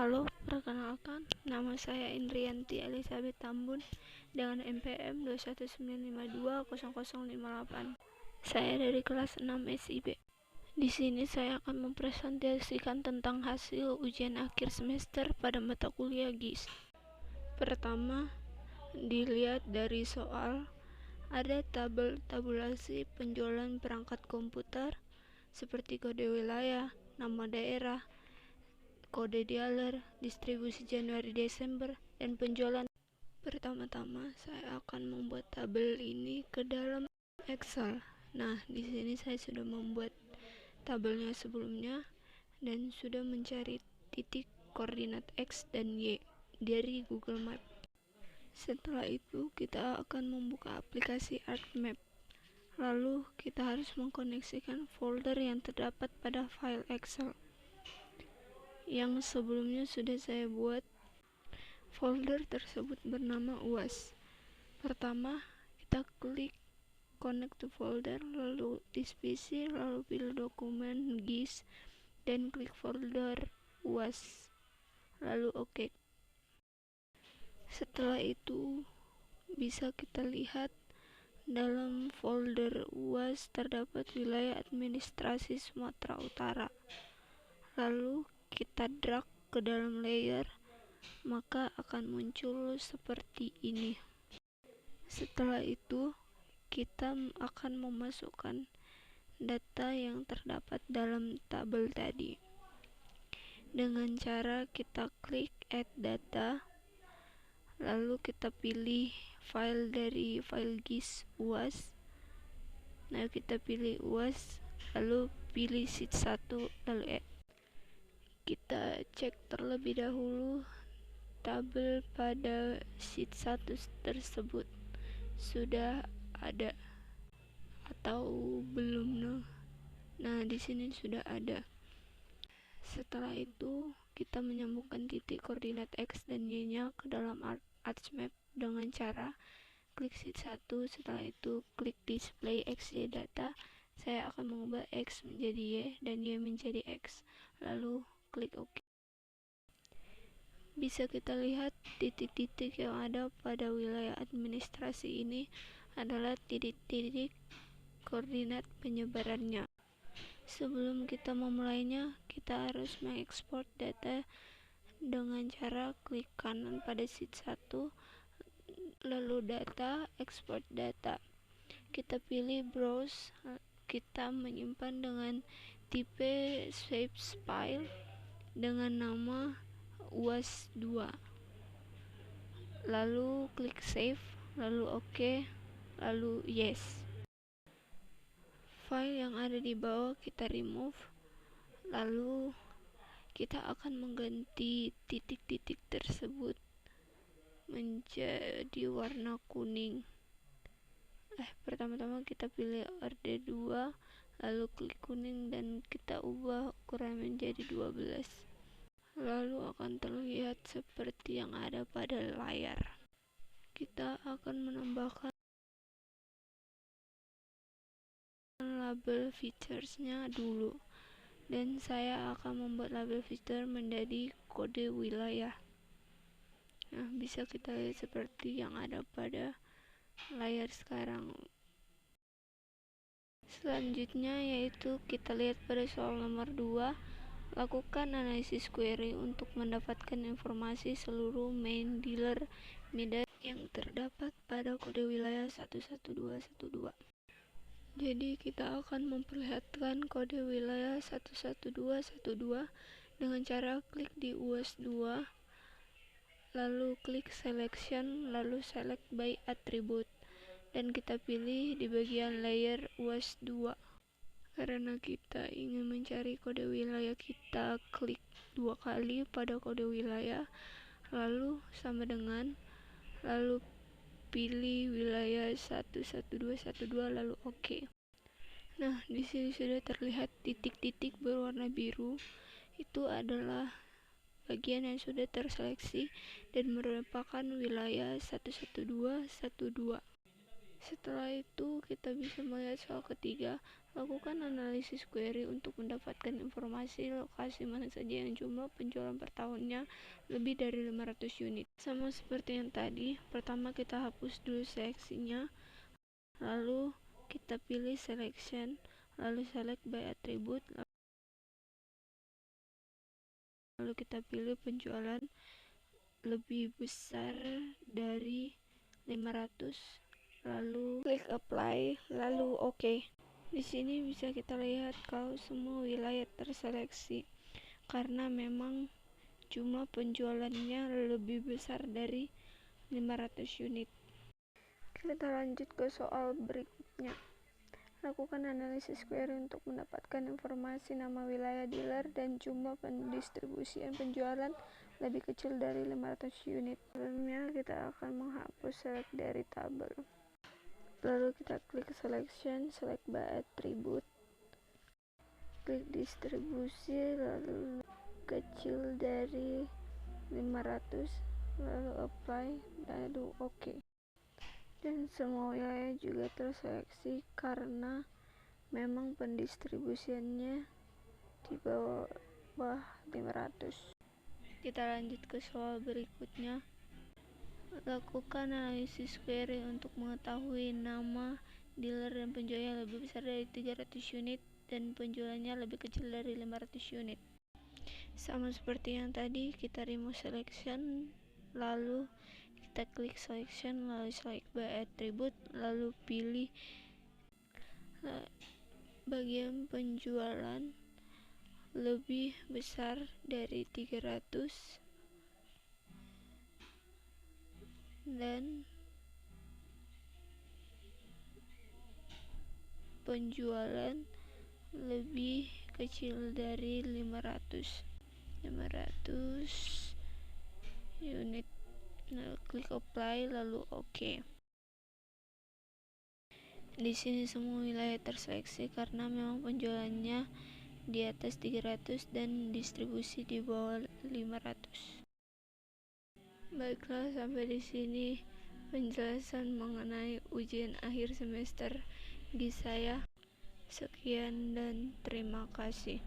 Halo, perkenalkan, nama saya Indrianti Elizabeth Tambun dengan NPM 219520058. Saya dari kelas 6 SIB. Di sini saya akan mempresentasikan tentang hasil ujian akhir semester pada mata kuliah GIS. Pertama, dilihat dari soal, ada tabulasi penjualan perangkat komputer seperti kode wilayah, nama daerah, kode dialer, distribusi Januari-Desember, dan penjualan. Pertama-tama saya akan membuat tabel ini ke dalam Excel. Nah, di sini saya sudah membuat tabelnya sebelumnya dan sudah mencari titik koordinat X dan Y dari Google Map. Setelah itu kita akan membuka aplikasi ArcMap. Lalu kita harus mengkoneksikan folder yang terdapat pada file Excel yang sebelumnya sudah saya buat. Folder tersebut bernama UAS. Pertama, kita klik connect to folder, lalu di PC, lalu pilih dokumen GIS dan klik folder UAS, lalu OK. Setelah itu bisa kita lihat dalam folder UAS terdapat wilayah administrasi Sumatera Utara. Lalu kita drag ke dalam layer, maka akan muncul seperti ini. Setelah itu kita akan memasukkan data yang terdapat dalam tabel tadi dengan cara kita klik add data, lalu kita pilih file dari file GIS UAS. Nah, kita pilih UAS, lalu pilih sheet 1, lalu add. Kita cek terlebih dahulu tabel pada sheet 1 tersebut sudah ada atau belum. Nah, di sini sudah ada. Setelah itu kita menyambungkan titik koordinat X dan Y-nya ke dalam ArcMap dengan cara klik sheet 1, setelah itu klik display XY data. Saya akan mengubah X menjadi Y dan Y menjadi X, lalu klik OK. Bisa kita lihat titik-titik yang ada pada wilayah administrasi ini adalah titik-titik koordinat penyebarannya. Sebelum kita memulainya, kita harus mengekspor data dengan cara klik kanan pada sheet 1, lalu data, export data. Kita pilih browse, kita menyimpan dengan tipe shape file dengan nama UAS 2. Lalu klik save, lalu OK, lalu yes. File yang ada di bawah kita remove, lalu kita akan mengganti titik-titik tersebut menjadi warna kuning. Pertama-tama kita pilih RD2, lalu klik kuning dan kita ubah ukuran menjadi 12. Lalu akan terlihat seperti yang ada pada layar. Kita akan menambahkan label featuresnya dulu, dan saya akan membuat label feature menjadi kode wilayah. Nah, bisa kita lihat seperti yang ada pada layar sekarang. Selanjutnya yaitu kita lihat pada soal nomor 2, lakukan analisis query untuk mendapatkan informasi seluruh main dealer Midas yang terdapat pada kode wilayah 11212. Jadi kita akan memperlihatkan kode wilayah 11212 dengan cara klik di UAS 2, lalu klik selection, lalu select by attribute, dan kita pilih di bagian layer UAS 2. Karena kita ingin mencari kode wilayah, kita klik 2 kali pada kode wilayah, lalu sama dengan, lalu pilih wilayah 11212, lalu OK. Nah, di sini sudah terlihat titik-titik berwarna biru. Itu adalah bagian yang sudah terseleksi dan merupakan wilayah 11212. Setelah itu kita bisa melihat soal ketiga, Lakukan analisis query untuk mendapatkan informasi lokasi mana saja yang jumlah penjualan per tahunnya lebih dari 500 unit. Sama seperti yang tadi, pertama kita hapus dulu seleksinya, lalu kita pilih selection, lalu select by attribute, lalu kita pilih penjualan lebih besar dari 500, lalu klik apply, lalu OK. Di sini bisa kita lihat kalau semua wilayah terseleksi karena memang jumlah penjualannya lebih besar dari 500 unit. Kita lanjut ke soal berikutnya. Lakukan analisis query untuk mendapatkan informasi nama wilayah dealer dan jumlah pendistribusian penjualan lebih kecil dari 500 unit. Sebelumnya kita akan menghapus select dari tabel. Lalu kita klik selection, select by attribute, klik distribusi, lalu kecil dari 500, lalu apply, lalu OK. Dan semua wilayah juga terseleksi karena memang pendistribusiannya di bawah 500. Kita lanjut ke soal berikutnya. Lakukan analisis query untuk mengetahui nama dealer dan penjualnya lebih besar dari 300 unit dan penjualannya lebih kecil dari 500 unit. Sama seperti yang tadi, kita remove selection, lalu kita klik selection, lalu select by attribute, lalu pilih bagian penjualan lebih besar dari 300 dan penjualan lebih kecil dari 500 unit. Lalu klik apply, lalu OK. Di sini semua wilayah terseleksi karena memang penjualannya di atas 300 dan distribusi di bawah 500. Baiklah, sampai di sini penjelasan mengenai ujian akhir semester di saya. Sekian dan terima kasih.